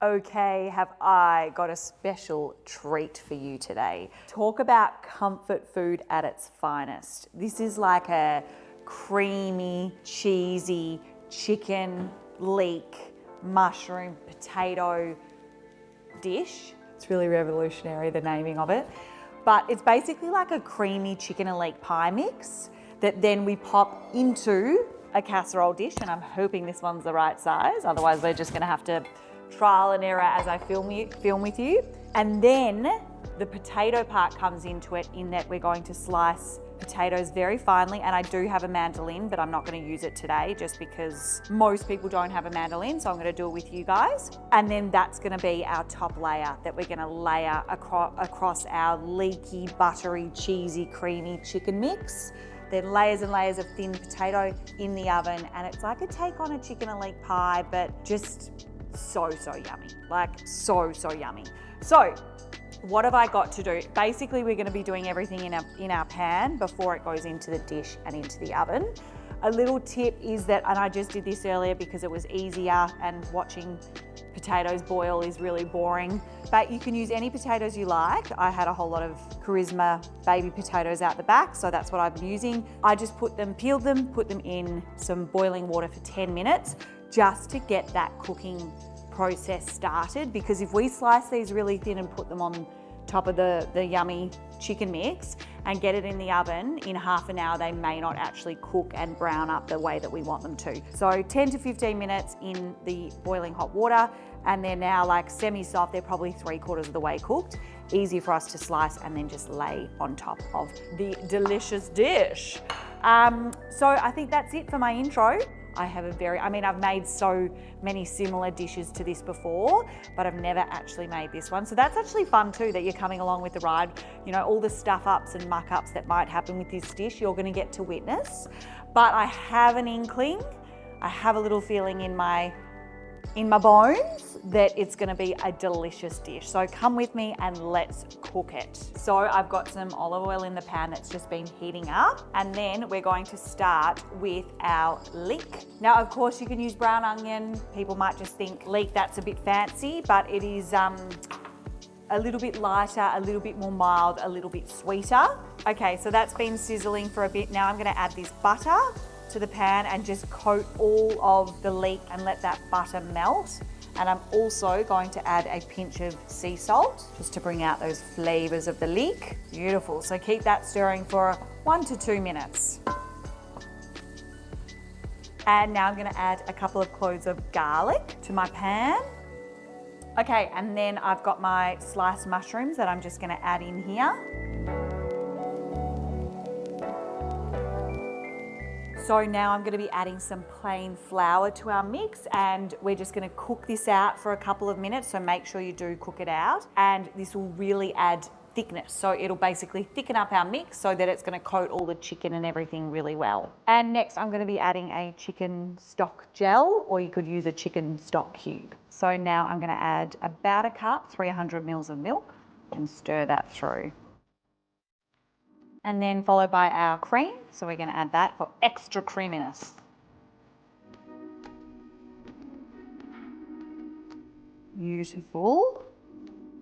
Okay, have I got a special treat for you today. Talk about comfort food at its finest. This is like a creamy, cheesy chicken, leek, mushroom, potato dish. It's really revolutionary, the naming of it. But it's basically like a creamy chicken and leek pie mix that then we pop into a casserole dish, and I'm hoping this one's the right size. Otherwise, we're just gonna have to trial and error as I film with you. And then the potato part comes into it in that we're going to slice potatoes very finely, and I do have a mandolin, but I'm not going to use it today just because most people don't have a mandolin, so I'm going to do it with you guys. And then that's going to be our top layer that we're going to layer across our leaky, buttery, cheesy, creamy chicken mix. Then layers and layers of thin potato in the oven, and it's like a take on a chicken and leek pie, but just so yummy, like so yummy. So what have I got to do? Basically, we're going to be doing everything in our pan before it goes into the dish and into the oven. A little tip is that, and I just did this earlier because it was easier and watching potatoes boil is really boring, but you can use any potatoes you like. I had a whole lot of Charisma baby potatoes out the back, so that's what I've been using. I just peeled them, put them in some boiling water for 10 minutes just to get that cooking process started, because if we slice these really thin and put them on top of the yummy chicken mix and get it in the oven, in half an hour they may not actually cook and brown up the way that we want them to. So 10 to 15 minutes in the boiling hot water, and they're now like semi-soft. They're probably 3/4 of the way cooked. Easy for us to slice and then just lay on top of the delicious dish. So I think that's it for my intro. I've made so many similar dishes to this before, but I've never actually made this one. So that's actually fun too, that you're coming along with the ride. You know, all the stuff ups and muck ups that might happen with this dish, you're gonna get to witness. But I have an inkling, I have a little feeling in my bones that it's gonna be a delicious dish. So come with me and let's cook it. So I've got some olive oil in the pan that's just been heating up, and then we're going to start with our leek. Now, of course, you can use brown onion. People might just think leek, that's a bit fancy, but it is a little bit lighter, a little bit more mild, a little bit sweeter. Okay, so that's been sizzling for a bit. Now I'm gonna add this butter to the pan and just coat all of the leek and let that butter melt. And I'm also going to add a pinch of sea salt just to bring out those flavors of the leek. Beautiful. So keep that stirring for 1 to 2 minutes. And now I'm going to add a couple of cloves of garlic to my pan. Okay, and then I've got my sliced mushrooms that I'm just going to add in here. So now I'm going to be adding some plain flour to our mix, and we're just going to cook this out for a couple of minutes. So make sure you do cook it out, and this will really add thickness. So it'll basically thicken up our mix so that it's going to coat all the chicken and everything really well. And next I'm going to be adding a chicken stock gel, or you could use a chicken stock cube. So now I'm going to add about a cup, 300 mils of milk, and stir that through. And then followed by our cream. So we're going to add that for extra creaminess. Beautiful.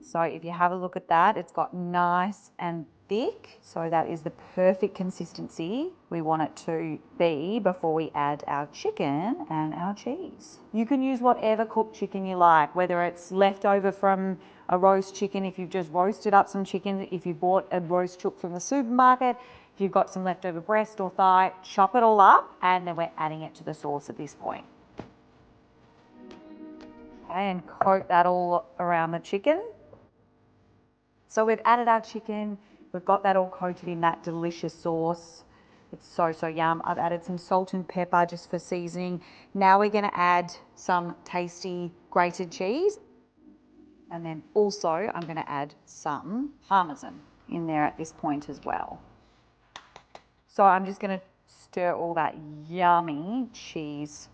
So if you have a look at that, it's got nice and thick. So that is the perfect consistency we want it to be before we add our chicken and our cheese. You can use whatever cooked chicken you like, whether it's leftover from a roast chicken, if you've just roasted up some chicken, if you bought a roast chook from the supermarket, if you've got some leftover breast or thigh, chop it all up, and then we're adding it to the sauce at this point. Okay, and coat that all around the chicken. So we've added our chicken, we've got that all coated in that delicious sauce. It's so yum. I've added some salt and pepper just for seasoning. Now we're gonna add some tasty grated cheese. And then also I'm gonna add some Parmesan in there at this point as well. So I'm just gonna stir all that yummy cheese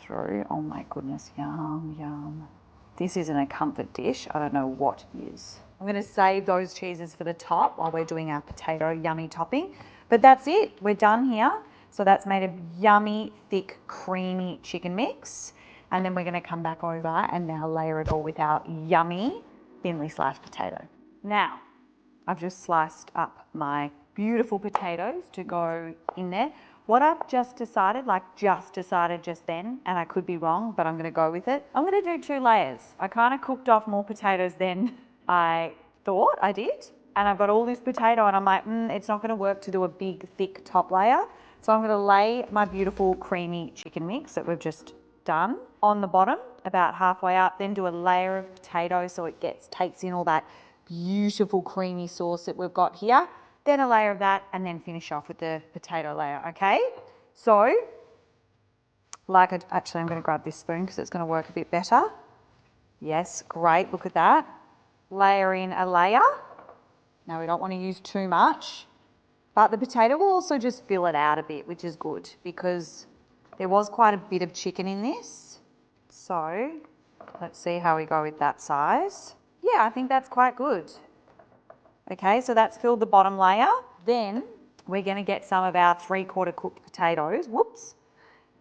through. Oh my goodness, yum. This isn't a comfort dish. I don't know what is. I'm gonna save those cheeses for the top while we're doing our potato yummy topping. But that's it, we're done here. So that's made a yummy, thick, creamy chicken mix. And then we're gonna come back over and now layer it all with our yummy thinly sliced potato. Now, I've just sliced up my beautiful potatoes to go in there. What I've just decided just then, and I could be wrong, but I'm gonna go with it. I'm gonna do 2 layers. I kind of cooked off more potatoes than I thought I did. And I've got all this potato and I'm like, it's not gonna work to do a big, thick top layer. So I'm gonna lay my beautiful creamy chicken mix that we've just done on the bottom, about halfway up, then do a layer of potato so it takes in all that beautiful creamy sauce that we've got here. Then a layer of that and then finish off with the potato layer, okay? So, actually I'm gonna grab this spoon because it's gonna work a bit better. Yes, great, look at that. Layer in a layer. Now we don't want to use too much, but the potato will also just fill it out a bit, which is good because there was quite a bit of chicken in this. So let's see how we go with that size. Yeah, I think that's quite good. Okay, so that's filled the bottom layer. Then we're going to get some of our 3/4 cooked potatoes. Whoops.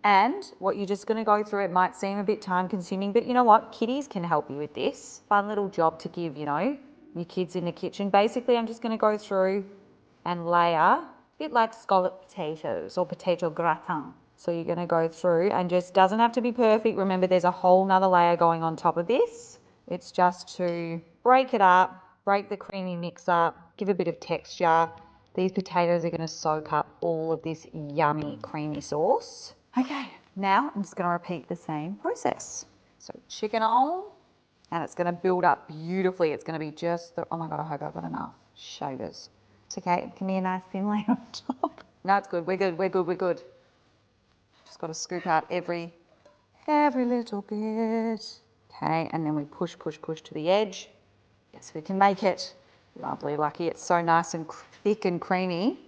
And what you're just going to go through, it might seem a bit time consuming, but you know what? Kiddies can help you with this. Fun little job to give, you know, your kids in the kitchen. Basically, I'm just going to go through and layer, a bit like scalloped potatoes or potato gratin. So you're going to go through and just doesn't have to be perfect. Remember, there's a whole nother layer going on top of this. It's just to break it up, break the creamy mix up, give a bit of texture. These potatoes are going to soak up all of this yummy creamy sauce. Okay, now I'm just going to repeat the same process. So chicken on, and it's going to build up beautifully. It's going to be just the, oh my God, I hope I've got enough shavers. It's okay, it can be a nice thin layer on top. No, it's good, we're good, we're good, we're good. Just got to scoop out every little bit. Okay, and then we push to the edge. Yes, we can make it. Lovely, lucky, it's so nice and thick and creamy.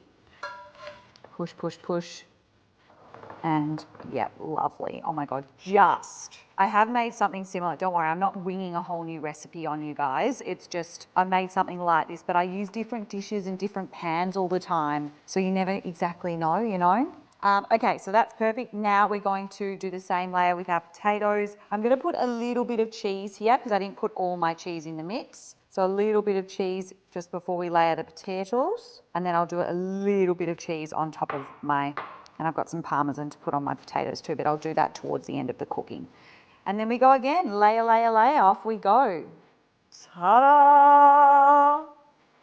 Push. And yeah, lovely. Oh my God, I have made something similar. Don't worry, I'm not winging a whole new recipe on you guys. It's just, I made something like this, but I use different dishes and different pans all the time. So you never exactly know, you know? Okay, so that's perfect. Now we're going to do the same layer with our potatoes. I'm gonna put a little bit of cheese here because I didn't put all my cheese in the mix. So a little bit of cheese just before we layer the potatoes. And then I'll do a little bit of cheese on top of and I've got some Parmesan to put on my potatoes too, but I'll do that towards the end of the cooking. And then we go again, layer, off we go. Ta-da!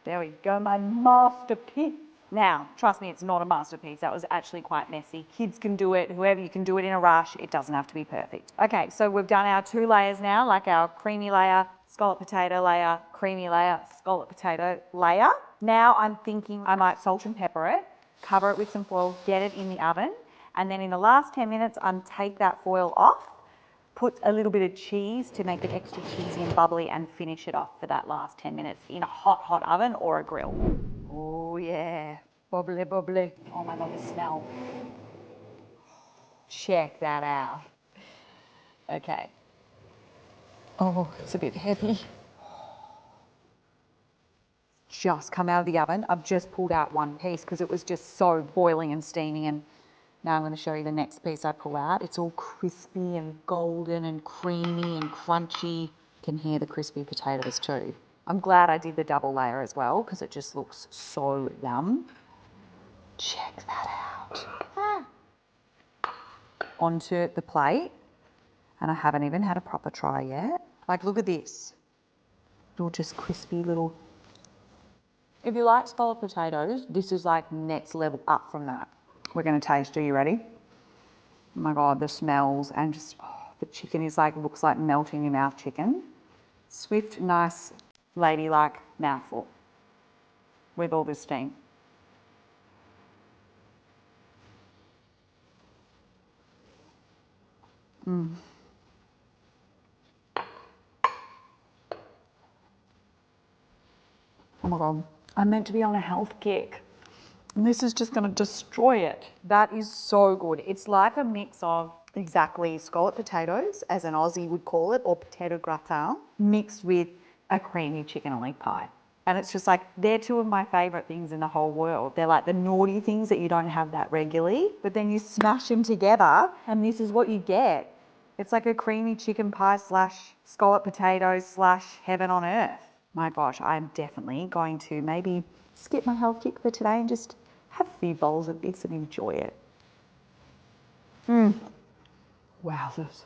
There we go, my masterpiece. Now, trust me, it's not a masterpiece. That was actually quite messy. Kids can do it, whoever, you can do it in a rush. It doesn't have to be perfect. Okay, so we've done our 2 layers now, like our creamy layer, scallop potato layer, creamy layer, scallop potato layer. Now I'm thinking I might salt and pepper it, cover it with some foil, get it in the oven, and then in the last 10 minutes, take that foil off, put a little bit of cheese to make it extra cheesy and bubbly, and finish it off for that last 10 minutes in a hot oven or a grill. Oh yeah, bubbly. Oh my God, the smell. Check that out. Okay. Oh, it's a bit heavy. Just come out of the oven. I've just pulled out one piece because it was just so boiling and steaming, and now I'm going to show you the next piece I pull out. It's all crispy and golden and creamy and crunchy. You can hear the crispy potatoes too. I'm glad I did the double layer as well because it just looks so yum. Check that out. Onto the plate, and I haven't even had a proper try yet. Like, look at this. Little just crispy little. If you like scalloped potatoes, this is like next level up from that. We're going to taste. Are you ready? Oh my God, the smells, and just the chicken is like, looks like melting in your mouth chicken. Swift, nice, ladylike mouthful with all this steam. Oh my God, I'm meant to be on a health kick. And this is just going to destroy it. That is so good. It's like a mix of exactly scalloped potatoes, as an Aussie would call it, or potato gratin, mixed with a creamy chicken and leek pie. And it's just like, they're 2 of my favourite things in the whole world. They're like the naughty things that you don't have that regularly, but then you smash them together and this is what you get. It's like a creamy chicken pie slash scallop potatoes slash heaven on earth. My gosh, I'm definitely going to maybe skip my health kick for today and just have a few bowls of this and enjoy it. Wowzers.